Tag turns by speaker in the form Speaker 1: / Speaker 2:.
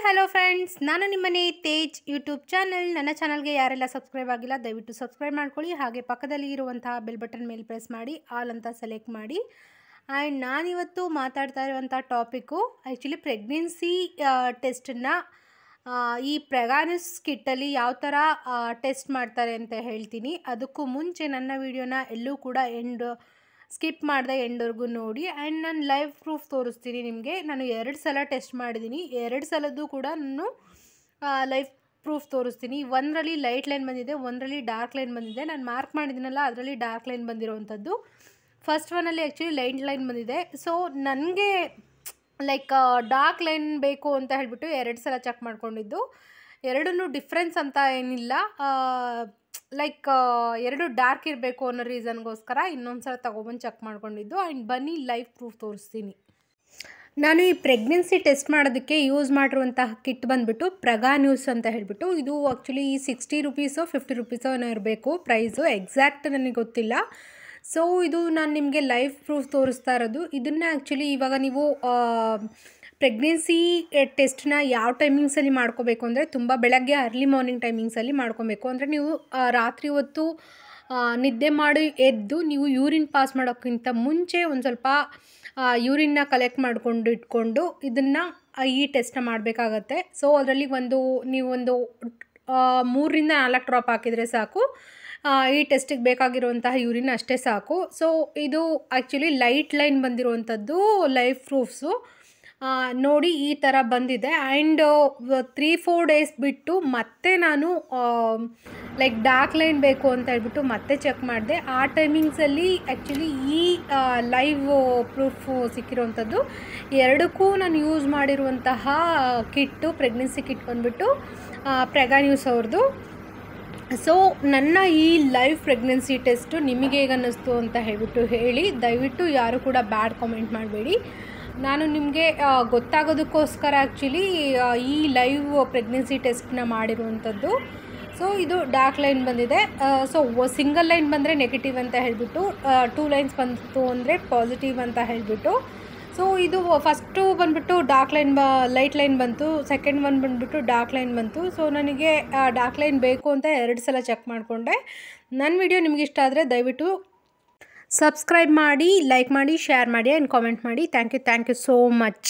Speaker 1: Hello friends, ನಾನು ನಿಮ್ಮನೆ Tej YouTube channel. ನನ್ನ ಚಾನಲ್ಗೆ ಯಾರೆಲ್ಲ ಸಬ್ಸ್ಕ್ರೈಬ್ ಆಗಿಲ್ಲ ದಯವಿಟ್ಟು ಸಬ್ಸ್ಕ್ರೈಬ್ ಮಾಡ್ಕೊಳ್ಳಿ. ಹಾಗೆ ಪಕ್ಕದಲ್ಲಿ ಇರುವಂತಹ ಬೆಲ್ ಬಟನ್ ಮೇಲೆ ಪ್ರೆಸ್ ಮಾಡಿ ಆಲ್ ಅಂತ ಸೆಲೆಕ್ಟ್ ಮಾಡಿ. ಆ್ಯಂಡ್ ನಾನಿವತ್ತು ಮಾತಾಡ್ತಾ ಇರುವಂಥ ಟಾಪಿಕ್ಕು ಆ್ಯಕ್ಚುಲಿ ಪ್ರೆಗ್ನೆನ್ಸಿ ಟೆಸ್ಟನ್ನು ಈ ಪ್ರೆಗಾನಸ್ ಕಿಟ್ಟಲ್ಲಿ ಯಾವ ಥರ ಟೆಸ್ಟ್ ಮಾಡ್ತಾರೆ ಅಂತ ಹೇಳ್ತೀನಿ. ಅದಕ್ಕೂ ಮುಂಚೆ ನನ್ನ ವಿಡಿಯೋನ ಎಲ್ಲೂ ಕೂಡ ಸ್ಕಿಪ್ ಮಾಡಿದೆ ಎಂಡ್ವರೆಗೂ ನೋಡಿ. ಆ್ಯಂಡ್ ನಾನು ಲೈವ್ ಪ್ರೂಫ್ ತೋರಿಸ್ತೀನಿ ನಿಮಗೆ. ನಾನು 2 ಸಲ ಟೆಸ್ಟ್ ಮಾಡಿದ್ದೀನಿ. 2 ಸಲದ್ದು ಕೂಡ ನಾನು ಲೈವ್ ಪ್ರೂಫ್ ತೋರಿಸ್ತೀನಿ. ಒಂದರಲ್ಲಿ ಲೈಟ್ ಲೈನ್ ಬಂದಿದೆ, ಒಂದರಲ್ಲಿ ಡಾರ್ಕ್ ಲೈನ್ ಬಂದಿದೆ. ನಾನು ಮಾರ್ಕ್ ಮಾಡಿದ್ದೀನಲ್ಲ ಅದರಲ್ಲಿ ಡಾರ್ಕ್ ಲೈನ್ ಬಂದಿರೋವಂಥದ್ದು. ಫಸ್ಟ್ ಒನ್ನಲ್ಲಿ ಆ್ಯಕ್ಚುಲಿ ಲೈಟ್ ಲೈನ್ ಬಂದಿದೆ. ಸೊ ನನಗೆ ಡಾರ್ಕ್ ಲೈನ್ ಬೇಕು ಅಂತ ಹೇಳಿಬಿಟ್ಟು 2 ಸಲ ಚೆಕ್ ಮಾಡ್ಕೊಂಡಿದ್ದು. ಎರಡೂ ಡಿಫ್ರೆನ್ಸ್ ಅಂತ ಏನಿಲ್ಲ, ಎರಡು ಡಾರ್ಕ್ ಇರಬೇಕು ಅನ್ನೋ ರೀಸನ್ಗೋಸ್ಕರ ಇನ್ನೊಂದು ಸಲ ತೊಗೊಬಂದು ಚೆಕ್ ಮಾಡ್ಕೊಂಡಿದ್ದು. ಆ್ಯಂಡ್ ಬನ್ನಿ ಲೈವ್ ಪ್ರೂಫ್ ತೋರಿಸ್ತೀನಿ. ನಾನು ಈ ಪ್ರೆಗ್ನೆನ್ಸಿ ಟೆಸ್ಟ್ ಮಾಡೋದಕ್ಕೆ ಯೂಸ್ ಮಾಡಿರುವಂತಹ ಕಿಟ್ ಬಂದುಬಿಟ್ಟು ಪ್ರೆಗಾನ್ಯೂಸ್ ಅಂತ ಹೇಳಿಬಿಟ್ಟು, ಇದು ಆ್ಯಕ್ಚುಲಿ 60 ರುಪೀಸೋ 50 ರುಪೀಸೋ ಏನೋ ಇರಬೇಕು ಪ್ರೈಸು, ಎಕ್ಸಾಕ್ಟ್ ನನಗೆ ಗೊತ್ತಿಲ್ಲ. ಸೊ ಇದು ನಾನು ನಿಮಗೆ ಲೈವ್ ಪ್ರೂಫ್ ತೋರಿಸ್ತಾ ಇರೋದು. ಇದನ್ನು ಆ್ಯಕ್ಚುಲಿ ಇವಾಗ ನೀವು ಪ್ರೆಗ್ನೆನ್ಸಿ ಟೆಸ್ಟ್ನ ಯಾವ ಟೈಮಿಂಗ್ಸಲ್ಲಿ ಮಾಡ್ಕೋಬೇಕು ಅಂದರೆ, ತುಂಬ ಬೆಳಗ್ಗೆ ಅರ್ಲಿ ಮಾರ್ನಿಂಗ್ ಟೈಮಿಂಗ್ಸಲ್ಲಿ ಮಾಡ್ಕೊಬೇಕು. ಅಂದರೆ ನೀವು ರಾತ್ರಿ ಹೊತ್ತು ನಿದ್ದೆ ಮಾಡಿ ಎದ್ದು ನೀವು ಯೂರಿನ್ ಪಾಸ್ ಮಾಡೋಕ್ಕಿಂತ ಮುಂಚೆ ಒಂದು ಸ್ವಲ್ಪ ಯೂರಿನ್ನ ಕಲೆಕ್ಟ್ ಮಾಡಿಕೊಂಡು ಇಟ್ಕೊಂಡು ಇದನ್ನು ಈ ಟೆಸ್ಟ್ನ ಮಾಡಬೇಕಾಗತ್ತೆ. ಸೊ ಅದರಲ್ಲಿ ನೀವೊಂದು 3 ರಿಂದ 4 ಡ್ರಾಪ್ ಹಾಕಿದರೆ ಸಾಕು. ಈ ಟೆಸ್ಟಿಗೆ ಬೇಕಾಗಿರುವಂತಹ ಯೂರಿನ್ ಅಷ್ಟೇ ಸಾಕು. ಸೊ ಇದು ಆ್ಯಕ್ಚುಲಿ ಲೈಟ್ ಲೈನ್ ಬಂದಿರುವಂಥದ್ದು ಲೈವ್ ಪ್ರೂಫ್ಸು. ನೋಡಿ ಈ ಥರ ಬಂದಿದೆ. ಆ್ಯಂಡ್ 3-4 ಡೇಸ್ ಬಿಟ್ಟು ಮತ್ತೆ ನಾನು ಡಾರ್ಕ್ ಲೈನ್ ಬೇಕು ಅಂತ ಹೇಳ್ಬಿಟ್ಟು ಮತ್ತೆ ಚೆಕ್ ಮಾಡಿದೆ. ಆ ಟೈಮಿಂಗ್ಸಲ್ಲಿ ಆ್ಯಕ್ಚುಲಿ ಈ ಲೈವ್ ಪ್ರೂಫ್ ಸಿಕ್ಕಿರೋವಂಥದ್ದು. ಎರಡಕ್ಕೂ ನಾನು ಯೂಸ್ ಮಾಡಿರುವಂತಹ ಕಿಟ್ಟು ಪ್ರೆಗ್ನೆನ್ಸಿ ಕಿಟ್ ಬಂದುಬಿಟ್ಟು ಪ್ರೆಗಾನ್ಯೂಸ್ ಅವ್ರದ್ದು. ಸೊ ನನ್ನ ಈ ಲೈವ್ ಪ್ರೆಗ್ನೆನ್ಸಿ ಟೆಸ್ಟು ನಿಮಗೆ ಹೇಗೆ ಅನ್ನಿಸ್ತು ಅಂತ ಹೇಳ್ಬಿಟ್ಟು ಹೇಳಿ. ದಯವಿಟ್ಟು ಯಾರು ಕೂಡ ಬ್ಯಾಡ್ ಕಾಮೆಂಟ್ ಮಾಡಬೇಡಿ. ನಾನು ನಿಮಗೆ ಗೊತ್ತಾಗೋದಕ್ಕೋಸ್ಕರ ಆ್ಯಕ್ಚುಲಿ ಈ ಲೈವ್ ಪ್ರೆಗ್ನೆನ್ಸಿ ಟೆಸ್ಟ್ನ ಮಾಡಿರುವಂಥದ್ದು. ಸೊ ಇದು ಡಾರ್ಕ್ ಲೈನ್ ಬಂದಿದೆ. ಸೊ ಸಿಂಗಲ್ ಲೈನ್ ಬಂದರೆ ನೆಗೆಟಿವ್ ಅಂತ ಹೇಳಿಬಿಟ್ಟು, 2 ಲೈನ್ಸ್ ಬಂತು ಅಂದರೆ ಪಾಸಿಟಿವ್ ಅಂತ ಹೇಳಿಬಿಟ್ಟು. ಸೊ ಇದು ಫಸ್ಟು ಬಂದುಬಿಟ್ಟು ಲೈಟ್ ಲೈನ್ ಬಂತು, ಸೆಕೆಂಡ್ ಒನ್ ಬಂದುಬಿಟ್ಟು ಡಾರ್ಕ್ ಲೈನ್ ಬಂತು. ಸೊ ನನಗೆ ಡಾರ್ಕ್ ಲೈನ್ ಬೇಕು ಅಂತ 2 ಸಲ ಚೆಕ್ ಮಾಡಿಕೊಂಡೆ. ನನ್ನ ವಿಡಿಯೋ ನಿಮಗೆ ಇಷ್ಟ ಆದರೆ ದಯವಿಟ್ಟು ಸಬ್ಸ್ಕ್ರೈಬ್ ಮಾಡಿ, ಲೈಕ್ ಮಾಡಿ, ಶೇರ್ ಮಾಡಿ ಆ್ಯಂಡ್ ಕಾಮೆಂಟ್ ಮಾಡಿ. Thank you so much.